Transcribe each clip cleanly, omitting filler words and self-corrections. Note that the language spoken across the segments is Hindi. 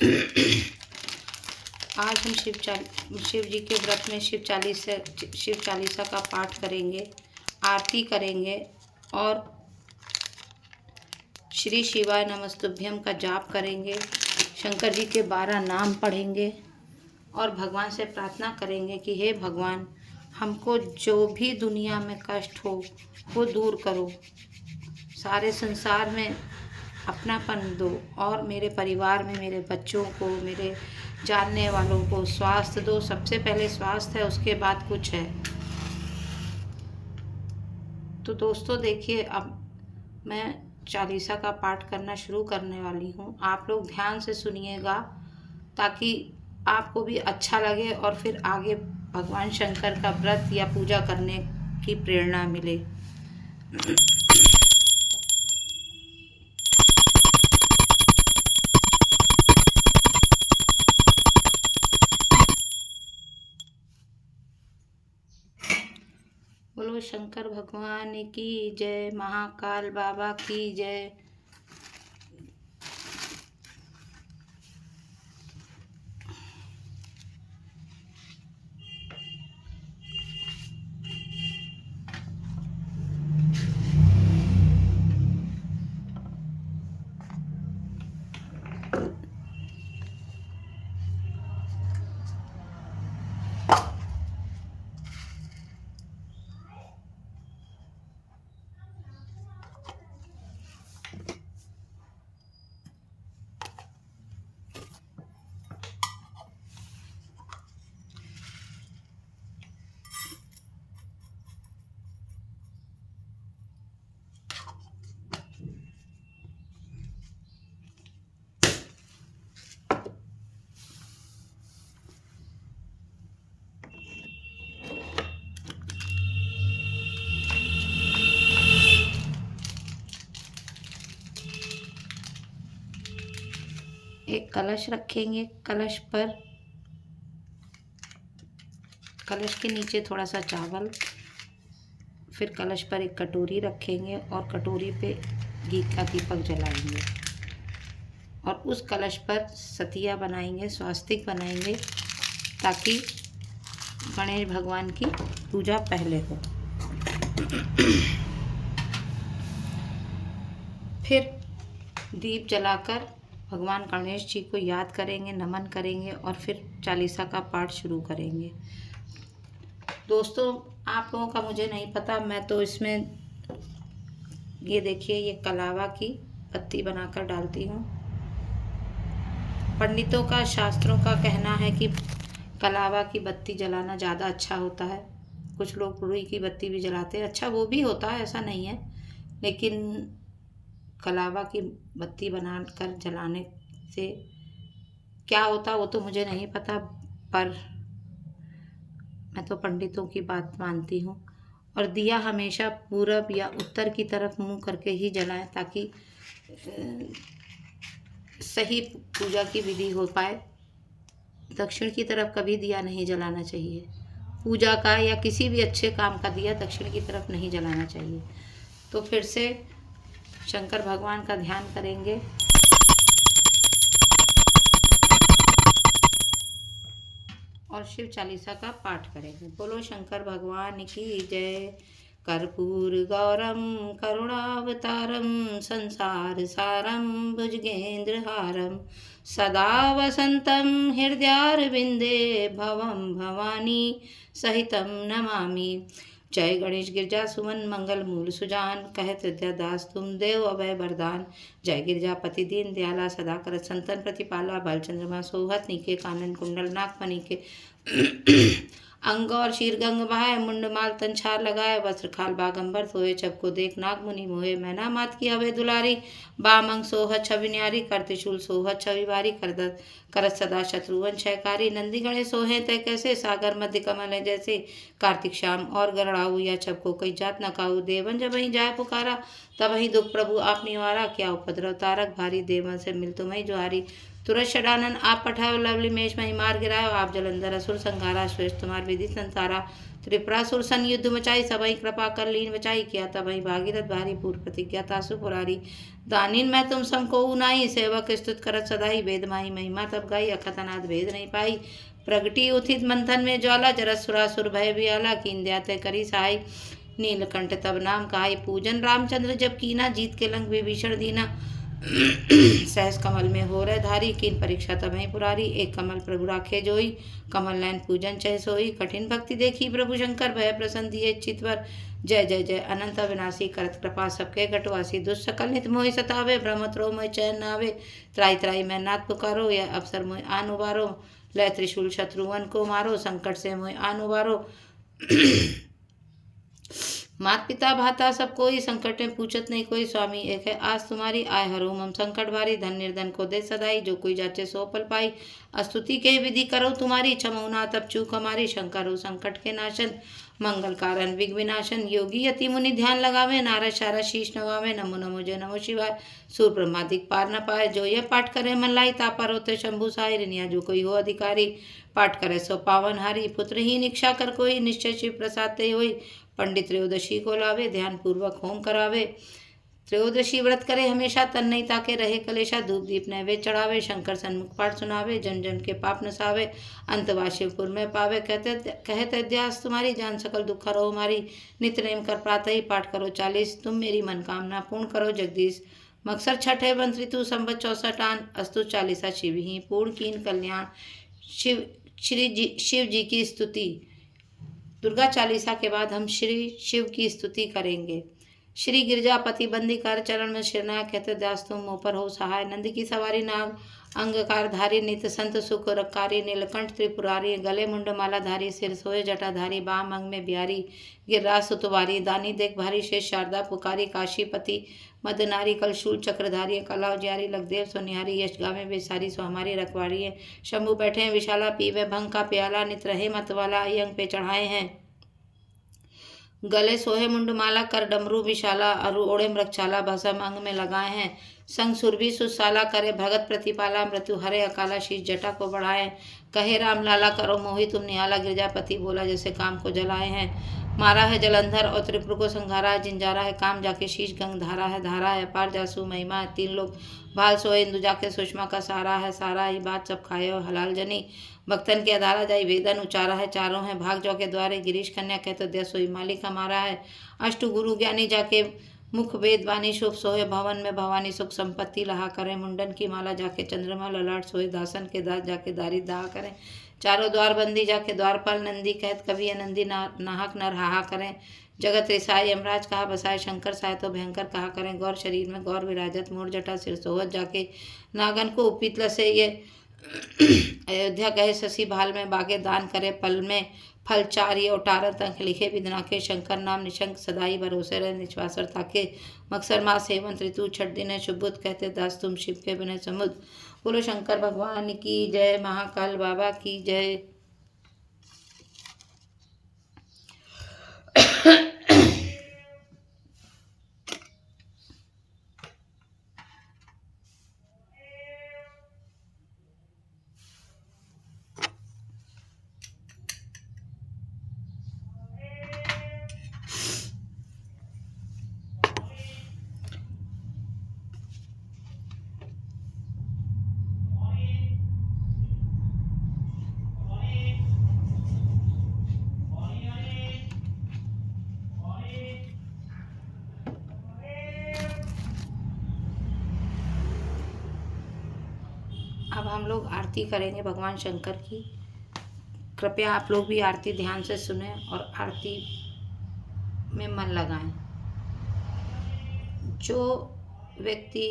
आज हम शिव जी के व्रत में शिव चालीसा का पाठ करेंगे, आरती करेंगे और श्री शिवाय नमस्तुभ्यम का जाप करेंगे। शंकर जी के 12 नाम पढ़ेंगे और भगवान से प्रार्थना करेंगे कि हे भगवान, हमको जो भी दुनिया में कष्ट हो वो दूर करो, सारे संसार में अपनापन दो और मेरे परिवार में मेरे बच्चों को, मेरे जानने वालों को स्वास्थ्य दो। सबसे पहले स्वास्थ्य है, उसके बाद कुछ है। तो दोस्तों देखिए, अब मैं चालीसा का पाठ करना शुरू करने वाली हूँ। आप लोग ध्यान से सुनिएगा ताकि आपको भी अच्छा लगे और फिर आगे भगवान शंकर का व्रत या पूजा करने की प्रेरणा मिले। बोलो शंकर भगवान की जय, महाकाल बाबा की जय। एक कलश रखेंगे, कलश के नीचे थोड़ा सा चावल, फिर कलश पर एक कटोरी रखेंगे और कटोरी पे घी का दीपक जलाएंगे और उस कलश पर सतिया बनाएंगे, स्वास्तिक बनाएंगे ताकि गणेश भगवान की पूजा पहले हो। फिर दीप जलाकर भगवान गणेश जी को याद करेंगे, नमन करेंगे और फिर चालीसा का पाठ शुरू करेंगे। दोस्तों आप लोगों का मुझे नहीं पता, मैं तो इसमें ये देखिए, ये कलावा की पत्ती बनाकर डालती हूँ। पंडितों का, शास्त्रों का कहना है कि कलावा की बत्ती जलाना ज़्यादा अच्छा होता है। कुछ लोग रुई की बत्ती भी जलाते हैं, अच्छा वो भी होता है, ऐसा नहीं है, लेकिन कलावा की बत्ती बनाकर जलाने से क्या होता वो तो मुझे नहीं पता, पर मैं तो पंडितों की बात मानती हूँ। और दिया हमेशा पूरब या उत्तर की तरफ मुंह करके ही जलाएं ताकि सही पूजा की विधि हो पाए। दक्षिण की तरफ कभी दिया नहीं जलाना चाहिए। पूजा का या किसी भी अच्छे काम का दिया दक्षिण की तरफ नहीं जलाना चाहिए। तो फिर से शंकर भगवान का ध्यान करेंगे और शिव चालीसा का पाठ करेंगे। बोलो शंकर भगवान की जय। कर्पूर गौरम करुणावतारम संसार सारम भुजगेंद्र हारम सदा वसंतम हृदयारविंदे भवम भवानी सहितम नमामि। जय गणेश गिरजा सुमन मंगल मूल सुजान कहत विद्यादास तुम देव अभय वरदान। जय गिरजापति दीन दयाला सदा करत संतन प्रतिपाला बाल चंद्रमा सोहत नीके कानन कुंडल नागफनी के अंग और शीर गंग बहाय मुंड माल तंछार लगाए वस्त्र खाल बागंबर सोए जब को देख नाग मुनि मोहे मैना मात की हवे दुलारी। बामंग सोहत छवि न्यारी कर त्रिशूल सोहत छवि बारी करत सदा शत्रुवन क्षयकारी। नंदी गणेश सोहे तय कैसे सागर मध्य कमल है जैसे। कार्तिक श्याम और गरड़ाऊ या छब को कई जात न काऊ। देवन जब वहीं जाय पुकारा तब वहीं दुख प्रभु आप निवारा। क्या उपद्रव तारक भारी देवन से मिल तुम्हें जुहारी। तुरत षडानन आप पठाओ लवली मेष मही मार गिरायो। आप जलंधर असुर संघारा श्रेष्ठ तुम्हार विधि संसारा। त्रिपुरासुर सन युद्ध मचाई, सबई कृपा कर लीन बचाई, किया तबई भागीरथ भारी, पूर्व प्रतिज्ञा तासु पुरारी। दानिन मैं तुम सम को उनाई, सेवक स्तुत करत सदाई, वेद माही महिमा तब गाई, अखत अनाथ भेद नहीं पाई। प्रगटी उथित मंथन में ज्वाला, जरत सुरासुर भय बियाला, कीन द्याते करी सहाय। नीलकंठ तब नाम कहाई, पूजन रामचंद्र जब कीना, जीत के लंक विभीषण दीना। सहस कमल में हो रह धारी, किन परीक्षा तबहि पुरारी। एक कमल प्रभु राखे जोई, कमल नयन पूजन चह सोई। कठिन भक्ति देखी प्रभु शंकर, भय प्रसन्न दिए चितवर। जय जय जय अनंत अविनाशी, करत कृपा सबके घटवासी। दुष्ट सकल नित मोहि सतावे, ब्रह्मत्रो मोहि चैन न आवे। त्राई त्राई मैं नाथ पुकारो, यह अवसर मोहि आन उबारो। लय त्रिशूल शत्रुवन को मारो, संकट से मोहि आन उबारो। मात पिता भाता सब कोई, संकट में पूछत नहीं कोई। स्वामी एक है आस तुम्हारी, आय हरो मम संकट भारी। धन निर्धन को दे सदाई, जो कोई जाचे सो पल पाई। स्तुति के विधि करो तुम्हारी, क्षमौना तब चूक हमारी। शंकर हो संकट के नाशन, मंगल कारण विघ्न विनाशन। योगी यति मुनि ध्यान लगावे, नारद शारद शीश नवावे। नमो नमो जय नमो शिवाय, सूर ब्रह्मादिक पार न पाए। जो यह पाठ करे मन लाई, तापा रोते शंभु साई। रिनिया जो कोई हो अधिकारी, पाठ करे सो पावन हारी। पुत्र ही निक्षा कर कोई, निश्चय शिव प्रसाद ते होई। पंडित त्रयोदशी को लावे, ध्यान पूर्वक होम करावे। त्रयोदशी व्रत करे हमेशा, तन नहीं ताके रहे कलेशा। धूप दीप नैवेद्य चढ़ावे, शंकर सन्मुख पाठ सुनावे। जन जन के पाप नसावे, अंतवा शिवपुर में पावे। कहते अध्यास तुम्हारी, जान सकल दुख हरो हमारी। नित्य नेम कर प्रातः ही, पाठ करो 40। तुम मेरी मनकामना पूर्ण करो जगदीश। मकसर छठ है बंस ऋतु, संवत 64 आन। अस्तु 40 शिव ही पूर्ण कीन कल्याण। शिव जी की स्तुति। दुर्गा चालीसा के बाद हम श्री शिव की स्तुति करेंगे। श्री गिरजापति बंदीकार चरण में शिरनाय, कहते दास तुम मुँह पर हो सहाय। नंद की सवारी नाग अंगकार धारी, नित्य संत सुख रकारी। नीलकंठ त्रिपुरारी, गले मुंड माला धारी। सिर सोए जटाधारी, बाम अंग में बिहारी। गिरिराज सुतवारी, दानी देख भारी। शेष शारदा पुकारी, काशीपति मदनारी। कलशूल चक्रधारी, कलाव ज्यारी। लखदेव सोनिहारी, यश गावे बेसारी। सो हमारी रखवाड़ी है, शंभु बैठे हैं विशाला। पीवे भंग का प्याला, नित रहे मतवाला। अंग पे चढ़ाए हैं, गले सोहे मुंडमाला। कर डमरू विशाला, अरु ओढ़े मृगछाला। भसम अंग में लगाए हैं, संग सुरभि सुसाला। करे भगत प्रतिपाला, मृत्यु हरे अकाला। शीश जटा को बढ़ाए, कहे राम लाला। करो मोहि तुम निहाला, गिरजापति बोला जैसे काम को जलाए हैं। मारा है जलंधर और त्रिपुर को संघारा है। जिंजारा है काम जाके शीश, गंग धारा है। धारा है पार जासु महिमा है। 3 लोग भाल सोए, इंदु जाके सुषमा का सारा है। सारा ही बात सब खाए और हलाल जनी। भक्तन के आधारा जाई, वेदन उचारा है। चारों हैं भाग जो के द्वारे, गिरीश कन्या कहते दया सोई मालिक हमारा है। अष्ट गुरु ज्ञानी जाके मुख वेद वाणी। शुभ सोहे भवन में भवानी, सुख संपत्ति लहा करें। मुंडन की माला जाके चंद्रमा ललाट सोए। दासन के दास जाके दारी दाह करें। चारों द्वार बंदी जाके द्वारपाल। नंदी कहत कवि नंदी नाहक नर हाहा करें। जगत रिसाई यमराज कहा बसाए। शंकर साय तो भयंकर कहा करें। गौर शरीर में गौर विराजत, मोर जटा सिर सोहत। जाके नागन को उपीतल से ये अयोध्या कहे। शशि भाल में बागे, दान करे पल में फल 4। ये उटारत अंक लिखे विदना के। शंकर नाम निशंक सदाई, भरोसे रहे निश्वासर ताके। मक्सर मास हेमंत ऋतु 6 दिन है। शुभुत कहते दास तुम शिव के बिना समुद। बोलो शंकर भगवान की जय, महाकाल बाबा की जय। अब हम लोग आरती करेंगे भगवान शंकर की। कृपया आप लोग भी आरती ध्यान से सुने और आरती में मन लगाएं। जो व्यक्ति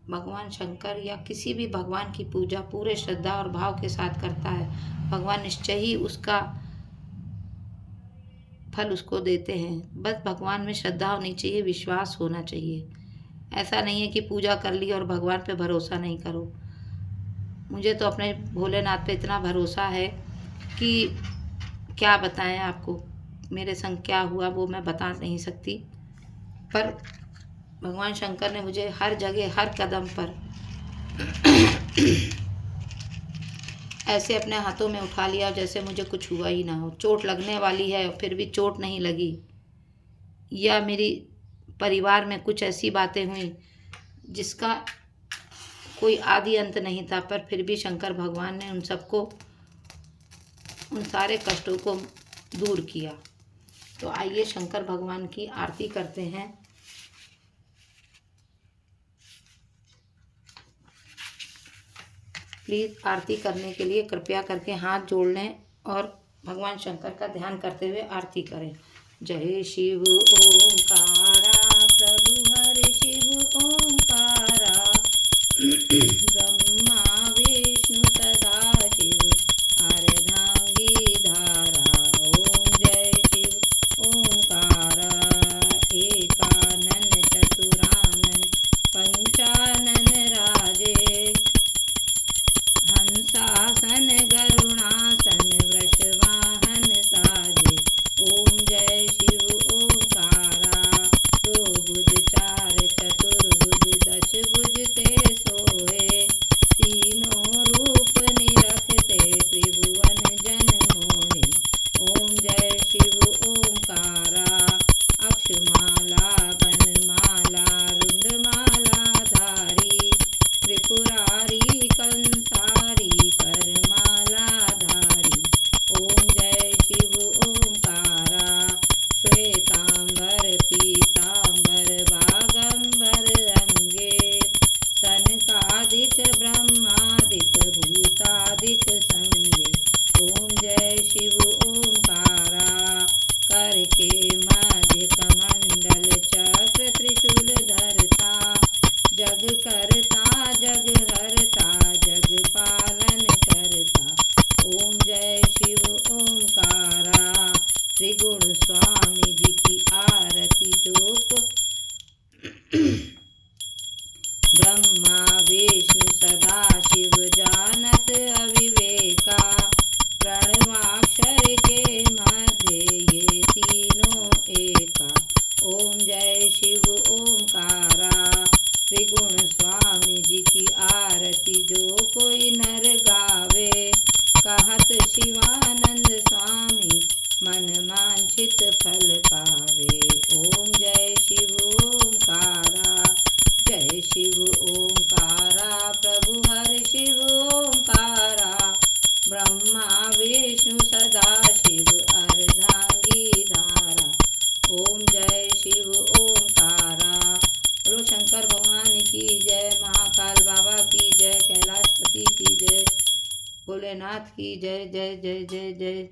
भगवान शंकर या किसी भी भगवान की पूजा पूरे श्रद्धा और भाव के साथ करता है, भगवान निश्चय ही उसका फल उसको देते हैं। बस भगवान में श्रद्धा होनी चाहिए, विश्वास होना चाहिए। ऐसा नहीं है कि पूजा कर ली और भगवान पे भरोसा नहीं करो। मुझे तो अपने भोलेनाथ पे इतना भरोसा है कि क्या बताएं आपको। मेरे संग क्या हुआ वो मैं बता नहीं सकती, पर भगवान शंकर ने मुझे हर जगह हर कदम पर ऐसे अपने हाथों में उठा लिया जैसे मुझे कुछ हुआ ही ना हो। चोट लगने वाली है फिर भी चोट नहीं लगी, या मेरी परिवार में कुछ ऐसी बातें हुई जिसका कोई आदि अंत नहीं था, पर फिर भी शंकर भगवान ने उन सबको, उन सारे कष्टों को दूर किया। तो आइए शंकर भगवान की आरती करते हैं। प्लीज़ आरती करने के लिए कृपया करके हाथ जोड़ लें और भगवान शंकर का ध्यान करते हुए आरती करें। जय शिव ओंकारा, प्रभु हर शिव ओंकारा, ब्रह्मा विष्णु सदा शिव अर्धांगी धारा। ओम जय शिव ओंकारा, एकानन चतुरानन पंचानन राजे, हंसासन गरुणासन वृषवाहन साजे। ओम जय शिव ओंकारा, दो भुज चार चतुर्भुज दश भुज ते सोहे, तीनों रूप निरखते त्रिभुवन जन मोहे। ओम जय शिव ओंकारा, अक्षमाला वनमाला रुंडमाला धारी, त्रिपुरारी कंसारी करमाला धारी। ओम जय शिव ओंकारा, श्वेतांबर पीतांबर बागंबर अंगे, सनकादिक ब्रह्मादिक भूतादिक संगे। ओम जय शिव ओंकारा, करके मध्य कमंडल चक्र त्रिशूल धरता, जग करता जग हरता जग पालन करता। ओम जय शिव ओंकारा, त्रिगुण स्वामी जी की आरती जो को ब्रह्मा विष्णु सदा शिव जानत अविवेका, प्रणवाक्षर के मध्य ये तीनों एका। ओम जय शिव ओंकारा, त्रिगुण स्वामी जी की आरती जो कोई नर गावे, कहत शिवानंद स्वामी मन वांछित फल पावे। ओम जय शिव ओंकारा, जय शिव ओंकारा, प्रभु हर शिव ओंकारा, ब्रह्मा विष्णु सदा शिव अर्धांगी धारा। ओम जय शिव ओंकारा। बोलो शंकर भगवान की जय, महाकाल बाबा की जय, कैलाशपति की जय, भोलेनाथ की जय। जय जय जय जय।